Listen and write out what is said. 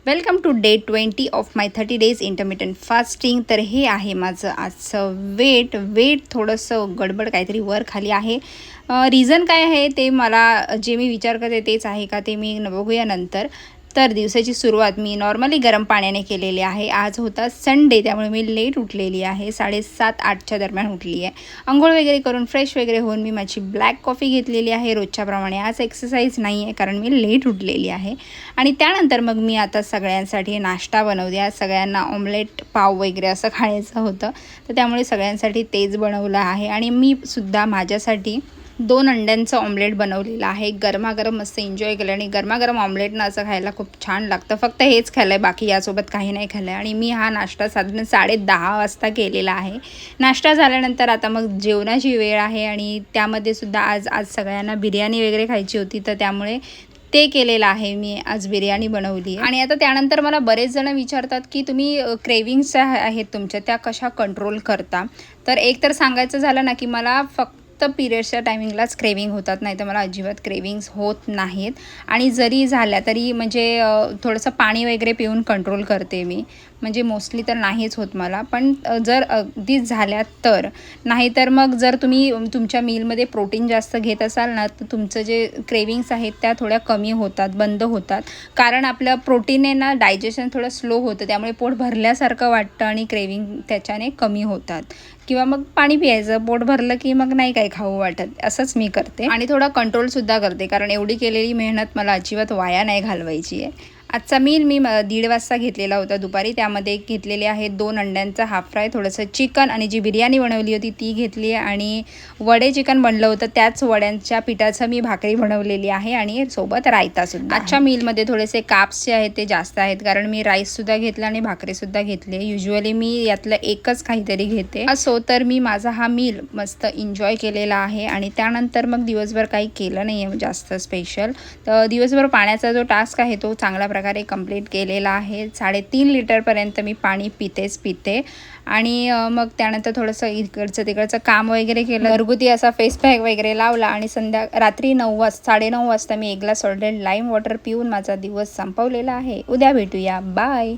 Welcome to day 20 of my 30 days intermittent fasting. तर हे आहे माझं आजचं वेट थोडंसं गडबड काहीतरी वर खाली आहे. रिझन काय आहे ते मला जे मी विचार करते तेच आहे का ते मी बघूया नंतर. तर दिवसाची सुरुवात मी नॉर्मली गरम पाण्याने केलेली आहे. आज होता संडे, त्यामुळे मी लेट उठलेली आहे. 7:30-8च्या दरम्यान उठली आहे. अंघोळ वगैरे करून फ्रेश वगैरे होऊन मी माझी ब्लॅक कॉफी घेतलेली आहे रोजच्याप्रमाणे. आज एक्सरसाइज नाही आहे कारण मी लेट उठलेली आहे. आणि त्यानंतर मग मी आता सगळ्यांसाठी नाश्ता बनवते. आज सगळ्यांना ऑमलेट पाव वगैरे असं खायचं होतं, तर त्यामुळे सगळ्यांसाठी तेच बनवलं आहे. आणि मी सुद्धा माझ्यासाठी 2 अंड्यांचं ऑमलेट बनवलेलं आहे. गरमागरम मस्त एन्जॉय केलं. आणि गरमागरम ऑमलेटनं असं खायला खूप छान लागतं. फक्त हेच खाल्लं आहे, बाकी यासोबत काही नाही खाल्लं आहे. आणि मी हा नाश्ता साधारण 10:30 वाजता केलेला आहे. नाश्ता झाल्यानंतर आता मग जेवणाची वेळ आहे. आणि त्यामध्ये सुद्धा आज सगळ्यांना बिर्याणी वगैरे खायची होती, तर त्यामुळे ते केलेलं आहे. मी आज बिर्याणी बनवली आहे. आणि आता त्यानंतर मला बरेच जण विचारतात की तुम्ही क्रेविंग्स आहेत तुमच्या त्या कशा कंट्रोल करता. तर एक तर सांगायचं झालं ना की मला फक्त पिरियड्सच्या टायमिंगलाच क्रेविंग होतात, नाही तर मला अजिबात क्रेविंग्स होत नाहीत. आणि जरी झाल्या तरी म्हणजे थोडंसं पाणी वगैरे पिऊन कंट्रोल करते मी. म्हणजे मोस्टली तर नाहीच होत मला, पण जर अगदीच झाल्या तर. नाहीतर मग जर तुम्ही तुमच्या मीलमध्ये प्रोटीन जास्त घेत असाल ना, तर तुमचं जे क्रेविंग्स आहेत त्या थोड्या कमी होतात, बंद होतात. कारण आपलं प्रोटीनने ना डायजेशन थोडं स्लो होतं, त्यामुळे पोट भरल्यासारखं वाटतं आणि क्रेविंग त्याच्याने कमी होतात. किंवा मग पाणी प्यायचं, पोट भरलं की मग नाही काही खाऊ वाटत, असंच मी करते. आणि थोडा कंट्रोलसुद्धा करते, कारण एवढी केलेली मेहनत मला अजिबात वाया नाही घालवायची आहे. आजचा मील मी 1:30 वाजता घेतलेला होता दुपारी. त्यामध्ये घेतलेले आहे 2 अंड्यांचा हाफ फ्राय, थोडंसं चिकन, आणि जी बिर्याणी बनवली होती ती घेतली. आणि वडे चिकन बनलं होतं, त्याच वड्यांच्या पिठाचं मी भाकरी बनवलेली आहे. आणि सोबत रायतासुद्धा. आजच्या मीलमध्ये थोडेसे काप्स जे आहेत ते जास्त आहेत, कारण मी राईससुद्धा घेतला आणि भाकरीसुद्धा घेतली. युजुअली मी यातलं एकच काहीतरी घेते. असो तर मी माझा हा मील मस्त एन्जॉय केलेला आहे. आणि त्यानंतर मग दिवसभर काही केलं नाही आहे जास्त स्पेशल. तर दिवसभर पाण्याचा जो टास्क आहे तो चांगला प्रकारे कंप्लीट केलेला आहे. 3.5 लिटरपर्यंत मी पाणी पिते. आणि मग त्यानंतर थोडंसं इकडचं तिकडचं काम वगैरे केलं. घरगुती असा फेस पॅक वगैरे लावला. आणि रात्री 9:30 वाजता मी 1 ग्लास सॉल्टेड लाईम वॉटर पिऊन माझा दिवस संपवलेला आहे. उद्या भेटूया. बाय.